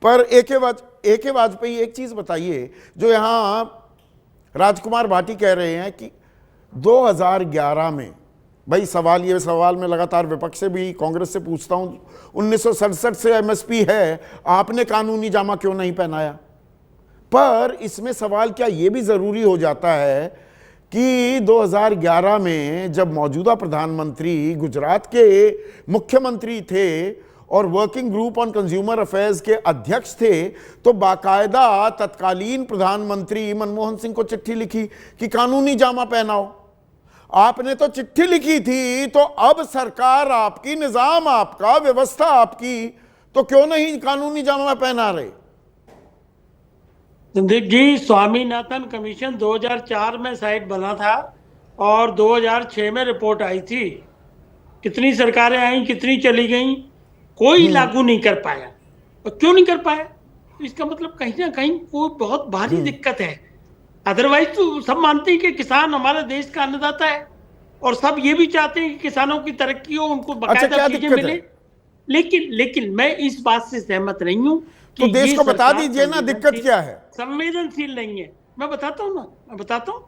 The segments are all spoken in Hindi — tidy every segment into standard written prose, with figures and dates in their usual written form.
पर ए के वाजपेयी एक चीज बताइए, जो यहां राजकुमार भाटी कह रहे हैं कि 2011 में, भाई ये सवाल मैं लगातार विपक्ष से भी कांग्रेस से पूछता हूं, 1967 से एमएसपी है, आपने कानूनी जामा क्यों नहीं पहनाया? पर इसमें सवाल क्या ये भी जरूरी हो जाता है कि 2011 में जब मौजूदा प्रधानमंत्री गुजरात के मुख्यमंत्री थे और working group on consumer affairs के अध्यक्ष थे, तो बाकायदा तत्कालीन प्रधानमंत्री मनमोहन सिंह को चिट्ठी लिखी कि कानूनी जामा पहनाओ। आपने तो चिट्ठी लिखी थी, तो अब सरकार आपकी, निजाम आपका, व्यवस्था आपकी, तो क्यों नहीं कानूनी जामा पहना रहे? संदीप जी, स्वामीनाथन कमीशन 2004 में शायद बना था और 2006 में रिपोर्ट आई थी। कितनी सरकारें आई, कितनी चली गई, कोई लागू नहीं कर पाया। और क्यों नहीं कर पाया? तो इसका मतलब कहीं ना कहीं कोई बहुत भारी दिक्कत है। अदरवाइज तो सब मानते हैं कि किसान हमारे देश का अन्नदाता है और सब ये भी चाहते हैं कि किसानों की तरक्की हो, उनको बकायदा चीजें मिले। लेकिन मैं इस बात से सहमत नहीं हूं कि तो देश को बता दीजिए ना दिक्कत क्या है। संवेदनशील नहीं है। मैं बताता हूं।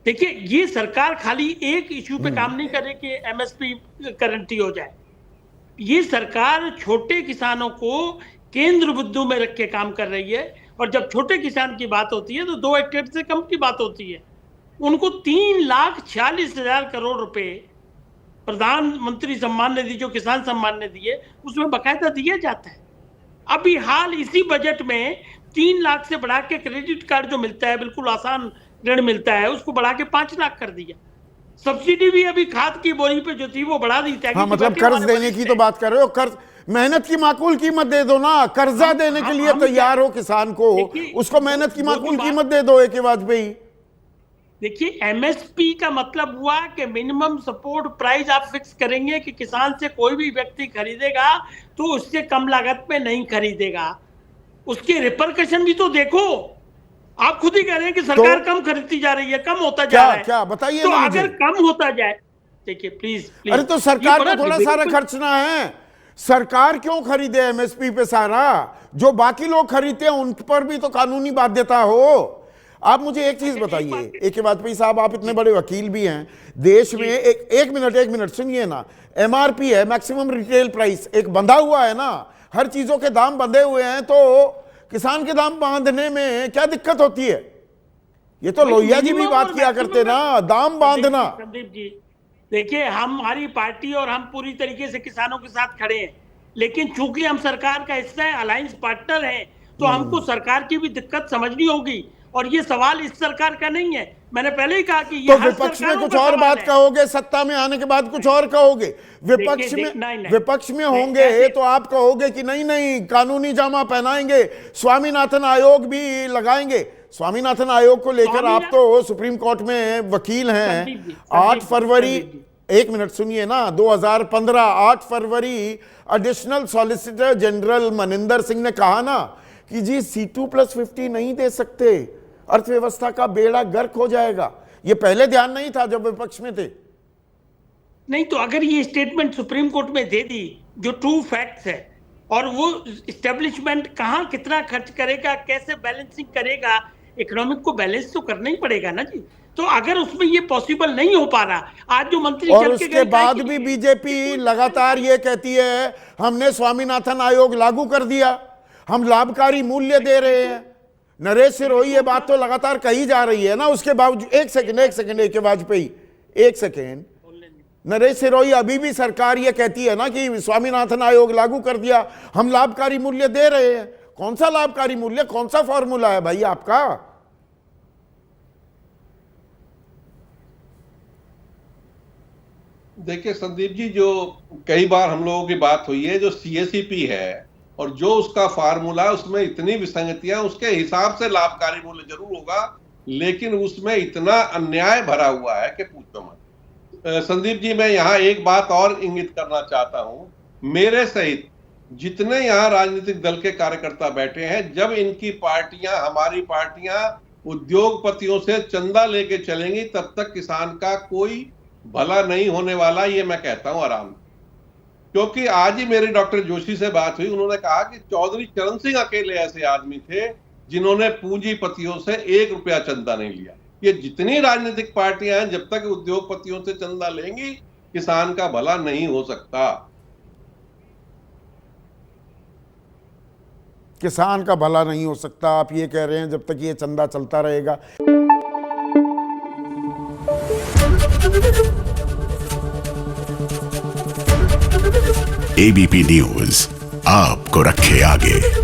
देखिए, ये सरकार खाली एक इश्यू पे काम नहीं करे कि एमएसपी गारंटी हो जाए। ये सरकार छोटे किसानों को केंद्र बिंदु में रख के काम कर रही है। और जब छोटे किसान की बात होती है तो 2 हेक्टेयर से कम की बात होती है। उनको 3,40,000 करोड़ रुपए प्रधानमंत्री सम्मान निधि, जो किसान सम्मान निधि है, उसमें बकायदा दिया जाता है। अभी हाल इसी बजट में 3 लाख से बढ़ा के क्रेडिट कार्ड जो मिलता है, बिल्कुल आसान ऋण मिलता है, उसको बढ़ा के 5 लाख कर दिया। सब्सिडी भी अभी खाद की बोरी पे जो थी वो बढ़ा दी थी। हाँ, मतलब कर्ज देने की तो बात कर रहे हो। कर्ज, मेहनत की माकूल कीमत दे दो ना। कर्जा देने के लिए तैयार हो किसान को, उसको मेहनत की माकूल कीमत दे दो। ए के वाजपेयी, देखिए, एमएसपी का मतलब हुआ कि मिनिमम सपोर्ट प्राइस आप फिक्स करेंगे कि किसान से कोई भी व्यक्ति खरीदेगा तो उससे कम लागत में नहीं खरीदेगा। उसके रिपरकशन भी तो देखो। आप खुद ही कह रहे हैं कि सरकार कम खरीदती जा रही है, कम होता जा रहा है। क्या बताइए तो ना अगर कम होता जाए, देखिए प्लीज। अरे तो सरकार को थोड़ा सारा खर्चना है। सरकार क्यों खरीदे एमएसपी पे सारा? जो बाकी लोग खरीदते हैं उन पर भी तो कानूनी बाध्यता हो। आप मुझे एक चीज बताइए, ए के वाजपेयी साहब, आप इतने बड़े वकील भी हैं देश में। एक मिनट सुनिए ना। एमआरपी है, मैक्सिमम रिटेल प्राइस, एक बंधा हुआ है ना। हर चीजों के दाम बंधे हुए हैं, तो किसान के दाम बांधने में क्या दिक्कत होती है? ये तो लोहिया जी भी बात किया करते ना, दाम बांधना। संदीप जी, देखिए, हमारी पार्टी और हम पूरी तरीके से किसानों के साथ खड़े हैं, लेकिन चूंकि हम सरकार का हिस्सा है, अलायंस पार्टनर हैं, तो हमको सरकार की भी दिक्कत समझनी होगी। और ये सवाल इस सरकार का नहीं है। मैंने पहले ही कहा कि ये तो विपक्ष में कुछ और बात कहोगे, सत्ता में आने के बाद कुछ और कहोगे। विपक्ष में होंगे तो आप कहोगे कि नहीं कानूनी जामा पहनाएंगे, स्वामीनाथन आयोग भी लगाएंगे। स्वामीनाथन आयोग को लेकर आप तो सुप्रीम कोर्ट में वकील हैं। 8 फरवरी, एक मिनट सुनिए ना, 2015 8 फरवरी additional solicitor general Maninder Singh ने कहा ना कि जी C2+50 नहीं दे सकते, अर्थव्यवस्था का बेड़ा गर्क हो जाएगा। ये पहले ध्यान नहीं था जब विपक्ष में थे। नहीं, तो अगर ये स्टेटमेंट सुप्रीम कोर्ट में दे दी, जो ट्रू फैक्ट्स है, और वो इस्टेब्लिशमेंट कहां कितना खर्च करेगा, कैसे बैलेंसिंग करेगा, इकोनॉमिक को बैलेंस तो करना ही पड़ेगा ना जी। तो अगर उसमें ये पॉसिबल नहीं हो पा रहा, आज जो मंत्री और उसके बाद भी बीजेपी लगातार ये कहती है हमने स्वामीनाथन आयोग लागू कर दिया, हम लाभकारी मूल्य दे रहे हैं। नरेश सिरोही ये बात तो लगातार कही जा रही है ना। उसके बावजूद एक सेकंड के वाजपेयी, एक सेकंड, नरेश सिरोही अभी भी सरकार ये कहती है ना कि स्वामीनाथन आयोग लागू कर दिया, हम लाभकारी मूल्य दे रहे हैं। कौन सा लाभकारी मूल्य, कौन सा फॉर्मूला है भाई आपका? देखिए संदीप जी, जो कई बार हम लोगों की बात हुई है, जो सीएसईपी है और जो उसका फार्मूला, उसमें इतनी विसंगतियां, उसके हिसाब से लाभकारी मूल्य जरूर होगा, लेकिन उसमें इतना अन्याय भरा हुआ है कि पूछो मत। संदीप जी, मैं यहाँ एक बात और इंगित करना चाहता हूँ। मेरे सहित जितने यहाँ राजनीतिक दल के कार्यकर्ता बैठे हैं, जब इनकी पार्टियां, हमारी पार्टियां उद्योगपतियों से चंदा लेके चलेंगी, तब तक किसान का कोई भला नहीं होने वाला, ये मैं कहता हूं आराम। क्योंकि आज ही मेरी डॉक्टर जोशी से बात हुई, उन्होंने कहा कि चौधरी चरण सिंह अकेले ऐसे आदमी थे जिन्होंने पूंजीपतियों से 1 रुपया चंदा नहीं लिया। ये जितनी राजनीतिक पार्टियां हैं, जब तक उद्योगपतियों से चंदा लेंगी, किसान का भला नहीं हो सकता। किसान का भला नहीं हो सकता, आप ये कह रहे हैं, जब तक ये चंदा चलता रहेगा। एबीपी न्यूज आपको रखे आगे।